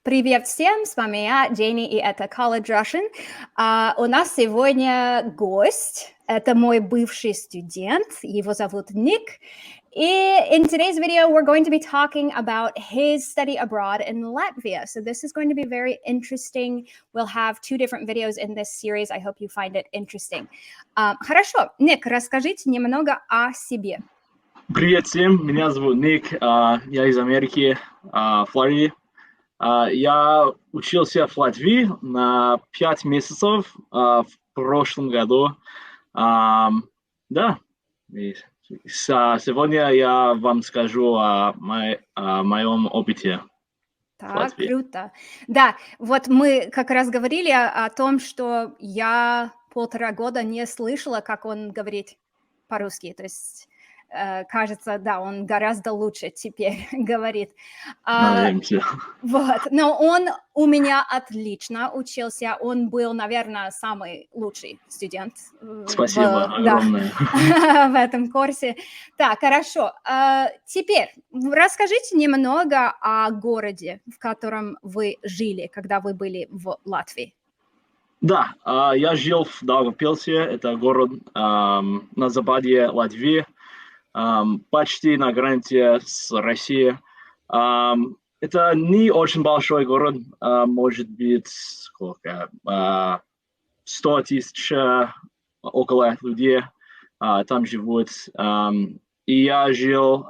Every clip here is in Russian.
Привет всем, с вами я, Дженни, и это College Russian. У нас сегодня гость, это мой бывший студент, его зовут Ник. In today's video, we're going to be talking about his study abroad in Latvia. So this is going to be very interesting. We'll have 2 different videos in this series. I hope you find it interesting. Хорошо, Ник, расскажите немного о себе. Привет всем, меня зовут Ник, я из Америки, Флориды. Я учился в Латвии на 5 месяцев в прошлом году. Да, и сегодня я вам скажу о моем опыте в Так, Латвии. круто. Да, вот мы как раз говорили о том, что я 1,5 года не слышала, как он говорит по-русски. То есть, кажется, да, он гораздо лучше теперь говорит. Надеемся. Вот, но он у меня отлично учился. Он был, наверное, самый лучший студент Спасибо огромное. в этом курсе. Так, хорошо. Теперь расскажите немного о городе, в котором вы жили, когда вы были в Латвии. Да, я жил в Даугавпилсе, это город на западе Латвии, почти на границе с Россией. Это не очень большой город, может быть, сколько, 100 тысяч около людей там живут. И я жил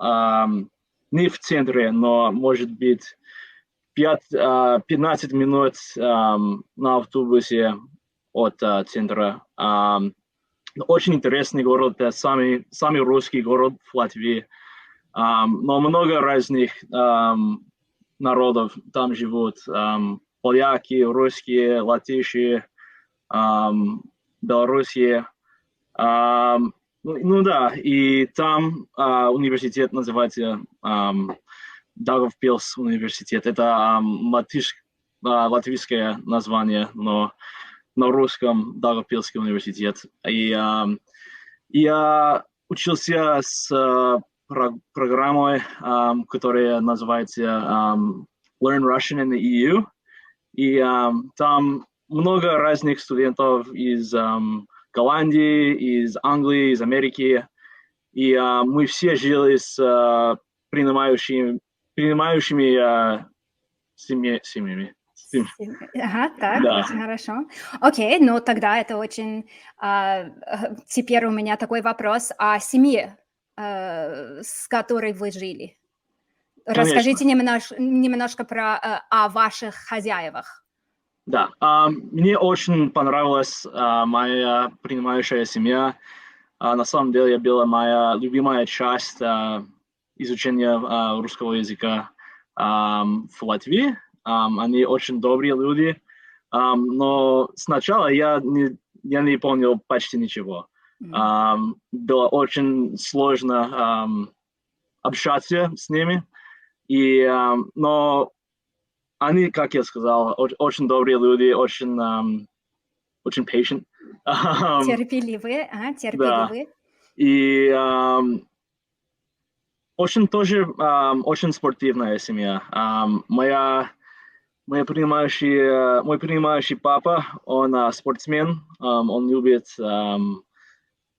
не в центре, но, может быть, 15 минут на автобусе от центра. Очень интересный город, это самый русский город в Латвии. Но много разных народов там живут. Поляки, русские, латыши, белорусы. Ну да, и там университет называется Даугавпилс университет. Это латвийское название, но на русском Даугавпилский университет. И я учился с программой, которая называется Learn Russian in the EU. И там много разных студентов из Голландии, из Англии, из Америки. И мы все жили с принимающими семьями. Ага, так, Да. очень хорошо. Окей, ну тогда это очень... теперь у меня такой вопрос о семье, с которой вы жили. Расскажите немножко о ваших хозяевах. Да, мне очень понравилась моя принимающая семья. На самом деле, была моя любимая часть изучения русского языка в Латвии. Они очень добрые люди, но сначала я не понял почти ничего. Было очень сложно общаться с ними, но они, как я сказал, очень добрые люди, очень patient. Терпеливые, терпеливые. Да. И очень спортивная семья. Мой принимающий папа, он спортсмен, он любит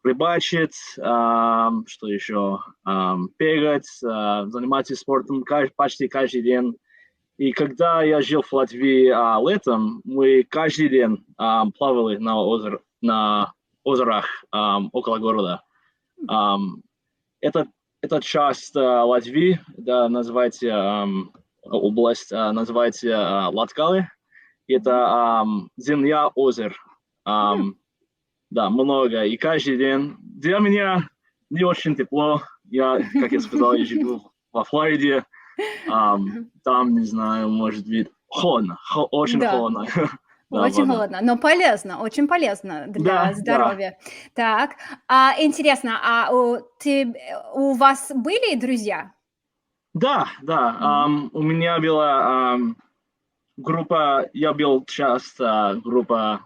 рыбачить, что еще, бегать, заниматься спортом почти каждый день. И когда я жил в Латвии летом, мы каждый день плавали на озерах около города. Эта часть Латвии, да, называется область, называется Латкалы. Это земля озер. Да, много. И каждый день для меня не очень тепло. Как я сказал, я живу во Флориде. Там, не знаю, может быть, холодно, очень холодно. Очень холодно, но полезно, очень полезно для здоровья. Да. Так, интересно, у вас были друзья? Да. У меня была группа, я был часть группы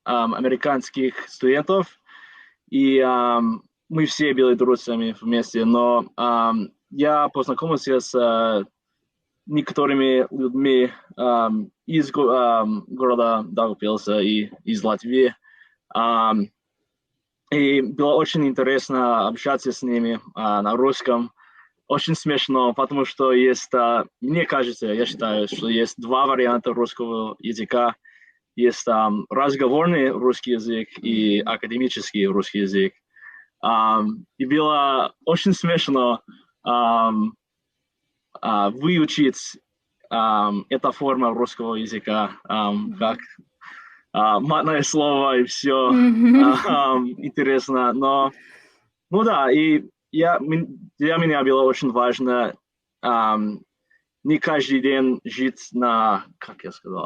американских студентов, и мы все были друзьями вместе, но я познакомился с некоторыми людьми из города Даугавпилса и из Латвии. И было очень интересно общаться с ними на русском. Очень смешно, потому что есть, мне кажется, я считаю, что есть два варианта русского языка. Есть разговорный русский язык и академический русский язык. И было очень смешно выучить эту форму русского языка, как матное слово и все интересно. Но, ну да, и для меня было очень важно не каждый день жить на, как я сказал,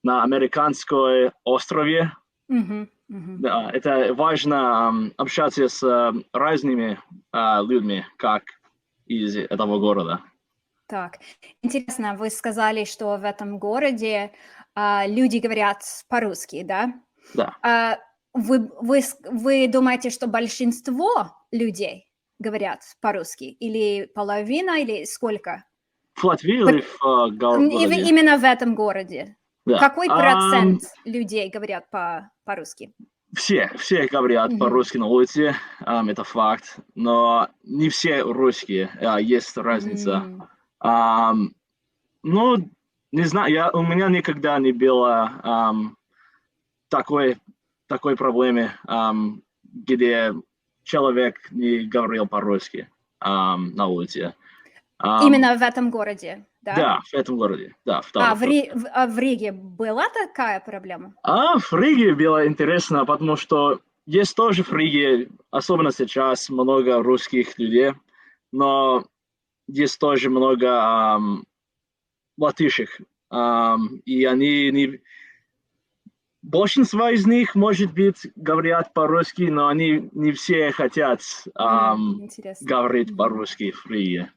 на американской острове. Да, это важно общаться с разными людьми, как из этого города. Так, интересно, вы сказали, что в этом городе люди говорят по-русски, да? Да. Вы думаете, что большинство людей говорят по-русски? Или половина, или сколько? В Латвии или в городе? Именно в этом городе. Да. Какой процент людей говорят по-русски? Все говорят по-русски на улице, это факт, но не все русские, есть разница. Ну, не знаю, у меня никогда не было такой проблемы, где человек не говорил по-русски на улице. Именно в этом городе, да? Да, в этом городе, да. В Риге была такая проблема? В Риге было интересно, потому что есть тоже в Риге, особенно сейчас, много русских людей, но есть тоже много латышек, и они большинство из них, может быть, говорят по-русски, но они не все хотят говорить по-русски в Риге.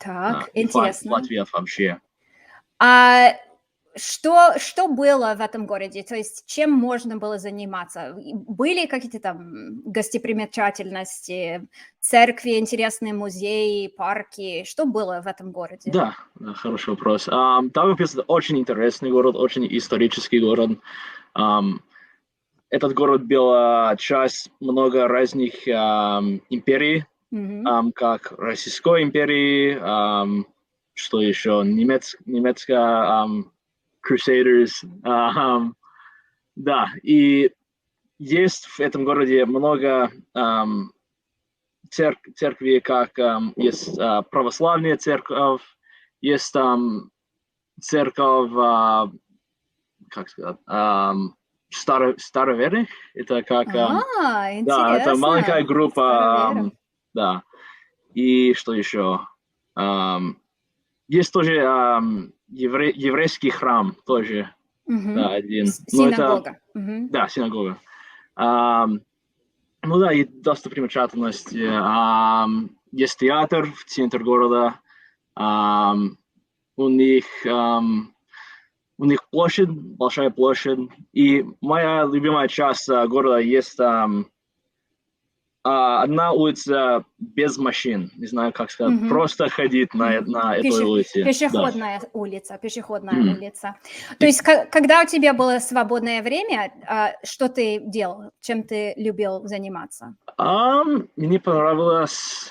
Так, интересно. В Латвии вообще. Что было в этом городе? То есть чем можно было заниматься? Были какие-то там гостепримечательности, церкви, интересные музеи, парки? Что было в этом городе? Да, хороший вопрос. Даугавпилс — это очень интересный город, очень исторический город. Этот город был часть много разных империй, как Российской империи, что еще, немецкая Crusaders. Да, и есть в этом городе много церкви, как есть православная церковь, есть церковь, как сказать, староверных. Это как... интересно. Да, это маленькая группа. Да. И что еще? Есть тоже еврейский храм тоже. Да, один. Синагога. Да, синагога. Ну да, и достопримечательности. Есть театр в центре города. У них площадь, большая площадь. И моя любимая часть города есть одна улица без машин, не знаю, как сказать, просто ходить на этой улице. Пешеходная улица. То есть, когда у тебя было свободное время, что ты делал? Чем ты любил заниматься? Мне понравилось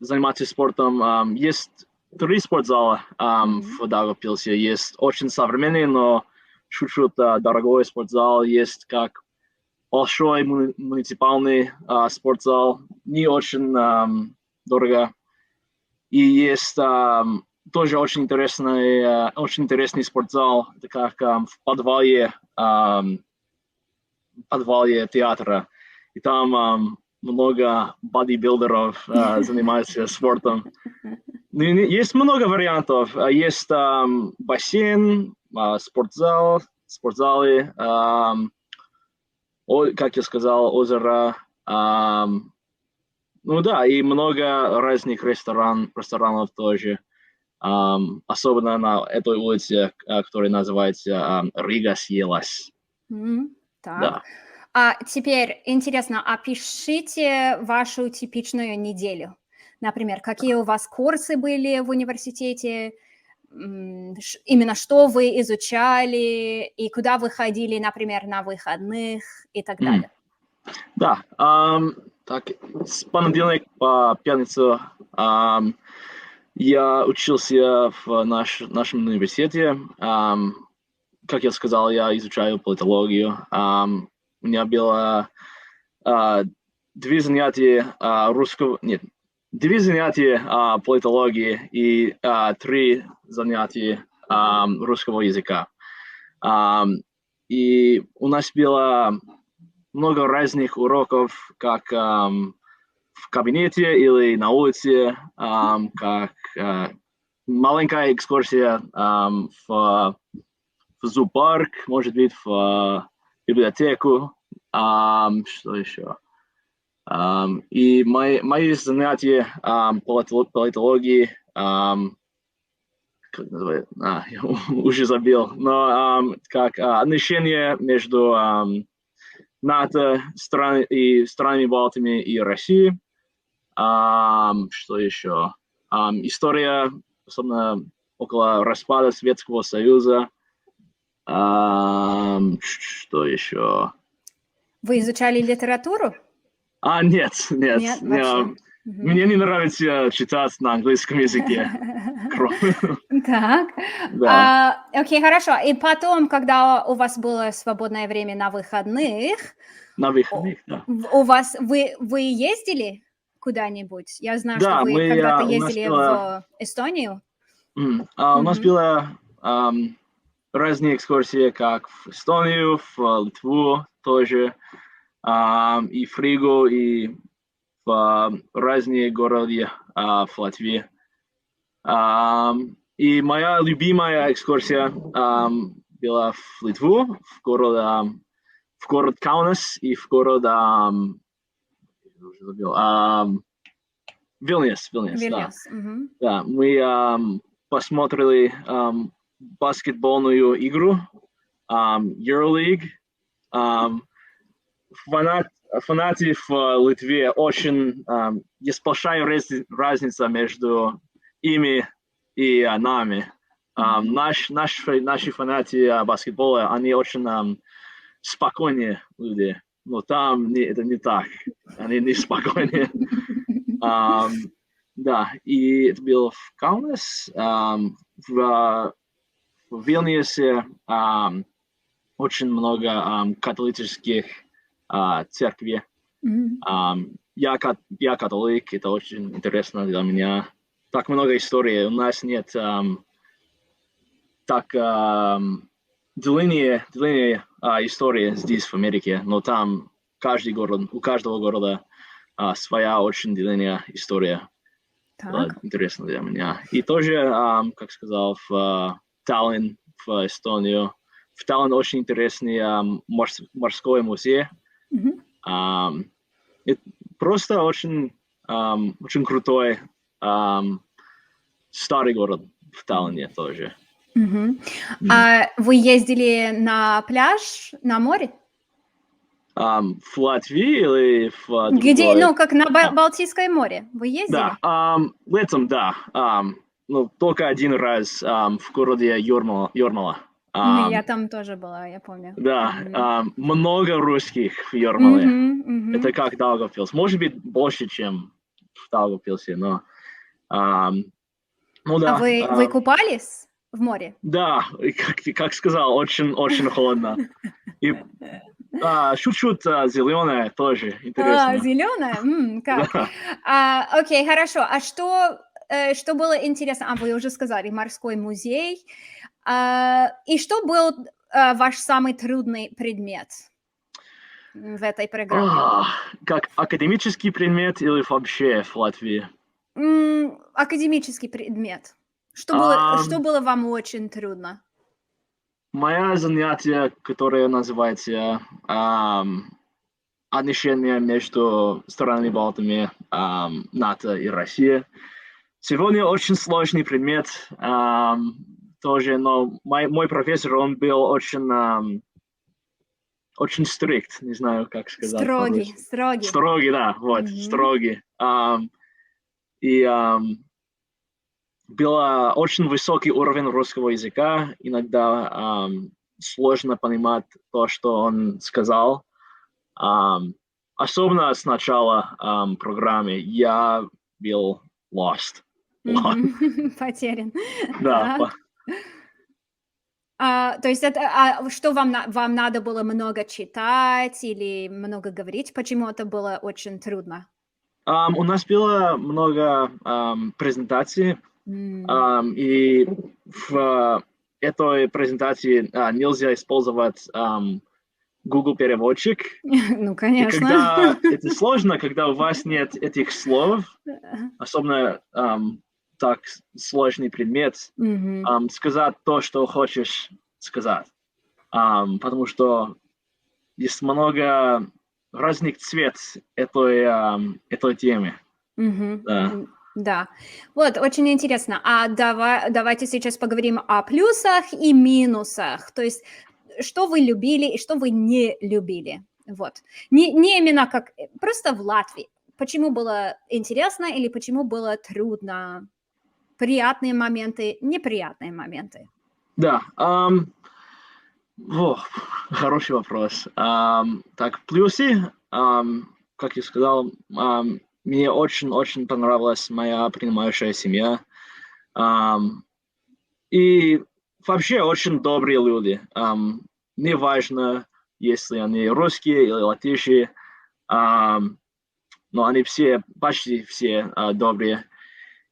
заниматься спортом. Есть 3 спортзала в Даугавпилсе. Есть очень современный, но чуть-чуть дорогой спортзал. Есть как большой муниципальный спортзал, не очень дорого. И есть тоже очень интересный спортзал, это как в подвале театра. И там много бодибилдеров занимаются спортом. Есть много вариантов. Есть бассейн, спортзалы, как я сказал, озеро. Ну да, и много разных ресторанов тоже. Особенно на этой улице, которая называется Риgas ielas. Так. Да. Теперь интересно, опишите вашу типичную неделю. Например, какие у вас курсы были в университете, именно что вы изучали и куда вы ходили, например, на выходных и так далее. Да, так, с понедельника по пятницу я учился в нашем университете. Как я сказал, я изучаю политологию. У меня было две занятия две занятия политологии и 3 занятия русского языка. И у нас было много разных уроков, как в кабинете или на улице, как маленькая экскурсия в зоопарк, может быть, в библиотеку, что еще. И мои занятия политологии, как называется, я уже забил, но как отношения между НАТО и странами Балтии и России. Что еще? История, особенно около распада Советского Союза. Что еще? Вы изучали литературу? Нет. Нет, вообще. Мне не нравится читать на английском языке. Так. Да. Окей, хорошо. И потом, когда у вас было свободное время на выходных, На выходных, да. Вы ездили куда-нибудь? Я знаю, что вы когда-то ездили в Эстонию. У нас было разные экскурсии, как в Эстонию, в Литву тоже, и в Ригу, и в разные города в Латвии. И моя любимая экскурсия была в Литву, в город Каунас и в город Вильнюс, да. Да, мы посмотрели баскетбольную игру EuroLeague. Фанаты в Литве очень... есть большая разница между ими и нами. Наши фанаты баскетбола, они очень спокойные люди. Но там это не так. Они не спокойные. Да, и это было в Каунас. В Вильнюсе очень много католических церквей. Я католик, это очень интересно для меня. Так много историй. У нас нет так длинные истории здесь, в Америке, но там у каждого города своя очень длинная история. Интересно для меня. И тоже, как сказал, в Таллин, в Эстонию. В Таллин очень интересный морской музей. Просто очень крутой старый город в Таллине тоже. А вы ездили на пляж, на море? В Латвии или в другой? Где, как на Балтийское море. Вы ездили? Да, летом, да. Только один раз в городе Юрмала. Я там тоже была, я помню. Да, много русских в Юрмале. Это как Даугавпилс. Может быть, больше, чем в Даугавпилсе, но... ну да. А вы купались в море? Да, как сказал, очень холодно. И чуть-чуть зеленое тоже интересно. Зеленое? Как? Да. Окей, хорошо. А что было интересно? Вы уже сказали, морской музей. И что был ваш самый трудный предмет в этой программе? Как академический предмет или вообще в Латвии? Академический предмет. Что было вам очень трудно? Мое занятие, которое называется отношения между странами Балтии, НАТО и Россией. Сегодня очень сложный предмет тоже, но мой профессор, он был очень strict, не знаю, как сказать. Строгий. Строгий, да, вот, строгий. И был очень высокий уровень русского языка. Иногда сложно понимать то, что он сказал. Особенно с начала программы я был lost. Потерян. Да, Так. То есть это, что вам надо было много читать или много говорить? Почему это было очень трудно? у нас было много презентаций, М. и в этой презентации нельзя использовать Google переводчик. Ну, И конечно. когда это сложно, когда у вас нет этих слов, особенно так сложный предмет, Мгм. сказать то, что хочешь сказать. Потому что есть много разных цвет этой темы. Мгм. Да. Да. Вот, очень интересно. Давайте сейчас поговорим о плюсах и минусах. То есть, что вы любили и что вы не любили. Вот. Не именно как просто в Латвии. Почему было интересно или почему было трудно? Приятные моменты, неприятные моменты. Да. Хороший вопрос. Так, плюсы, как я сказал, мне очень-очень понравилась моя принимающая семья. И вообще очень добрые люди. Неважно, если они русские или латыши, но они все, почти все добрые.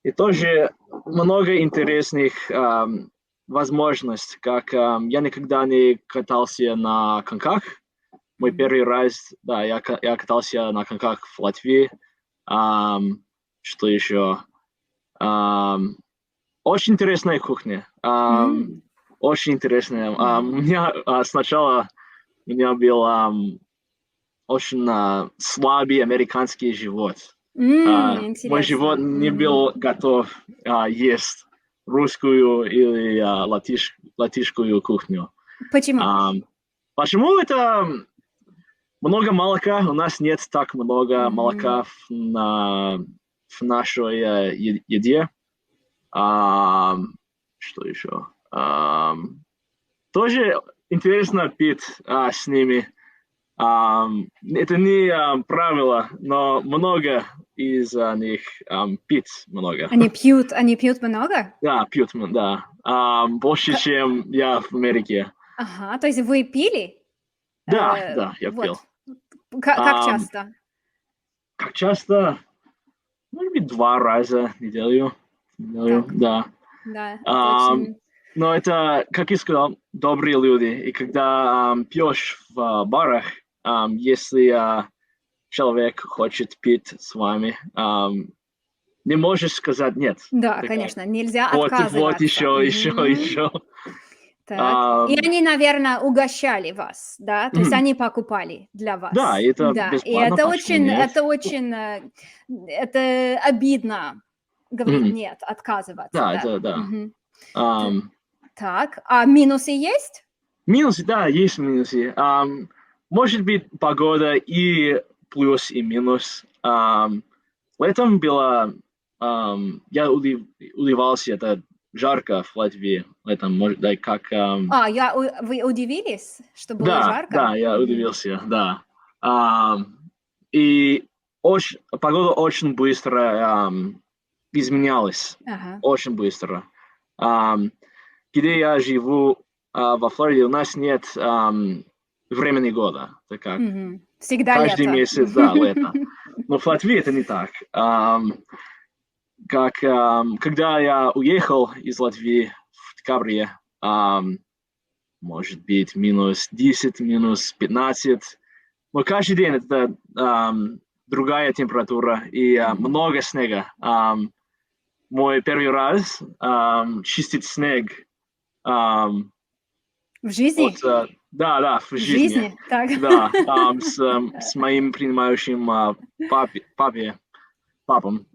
И тоже много интересных возможностей, как я никогда не катался на коньках. Мой первый раз, да, я катался на коньках в Латвии. Что еще? Очень интересная кухня. М. Очень интересная. У Мгм. меня сначала у меня был очень слабый американский живот. Мой живот Интересно. не Мгм. был готов есть русскую или латышскую кухню. Почему? Почему это много молока? У нас нет так много Мгм. молока в нашей еде. Что еще? Тоже интересно пить с ними. Это не правило, но много из них пить много. Они пьют много? Да, пьют, да. Больше, Ка чем я в Америке. Ага, то есть вы пили? Да, да, я пил. Вот. Как Ам, часто? как часто? Может быть, 2 раза в неделю. Так, Да. да, это Ам, очень. но это, как я сказал, добрые люди. И когда пьешь в барах, если человек хочет пить с вами, не можешь сказать нет. Да, Это как, конечно, нельзя вот отказываться. еще, еще, Мгм. еще. Так. И Ам, они, наверное, угощали вас, да? То есть мгм. они покупали для Да, вас. это Да, и бесплатно, почему нет? это обидно говорить Мгм. нет, отказываться, Да, да. это да. Мгм. Т Ам, Так, а минусы есть? минусы, да, есть минусы. Может быть, погода и плюс, и минус. Летом было, я удивился, это жарко в Латвии летом, может, да, как, Вы удивились, что было да, жарко? да, я Мгм. удивился, да. И погода очень быстро изменялась, Ага. очень быстро. Ам, где я живу, во Флориде, у нас нет времени года. Это как Мгм. Всегда каждый лето. месяц, да, лето. Но в Латвии это не так. Когда я уехал из Латвии в декабре, может быть, -10, -15. Но каждый день это другая температура и Мгм. много снега. Мой первый раз чистить снег В от, жизни? да, да, в В жизни, жизни? Так. да, с моим принимающим папом.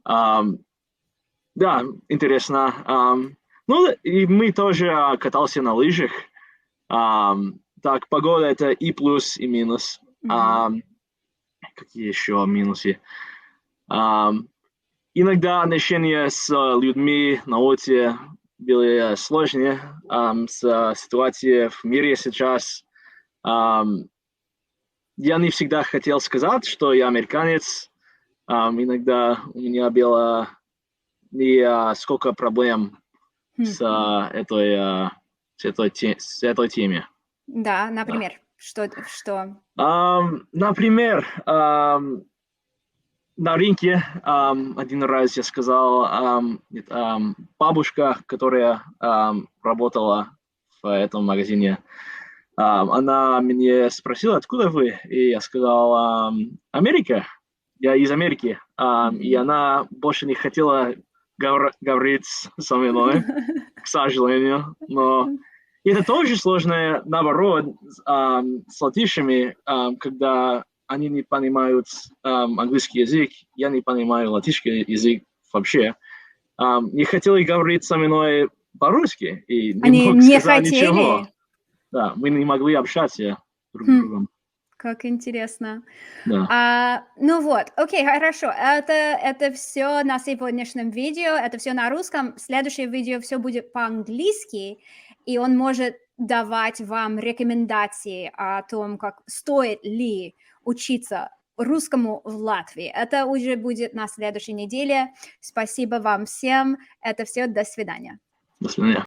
Да, интересно. Ну, и мы тоже катался на лыжах. Так, погода это и плюс, и минус. Мгм. Какие еще минусы? Ам, иногда отношения с людьми на улице были сложнее, с ситуацией в мире сейчас. Я не всегда хотел сказать, что я американец. Иногда у меня было не сколько проблем с этой темой. Да, например, что? Например, на рынке один раз я сказал, бабушка, которая работала в этом магазине, она меня спросила, откуда вы? И я сказал, Америка. Я из Америки. И она больше не хотела говорить со мной, к сожалению. Но это тоже сложно, наоборот, с латышами, когда они не понимают английский язык, я не понимаю латышский язык вообще. Не хотели говорить со мной по-русски, и не Они мог не сказать хотели? ничего. Да, мы не могли общаться друг с другом. Как интересно. Да. Ну вот, окей, хорошо. Это все на сегодняшнем видео, это все на русском. Следующее видео все будет по-английски, и он может давать вам рекомендации о том, как стоит ли учиться русскому в Латвии. Это уже будет на следующей неделе. Спасибо вам всем. Это все. До свидания. До свидания.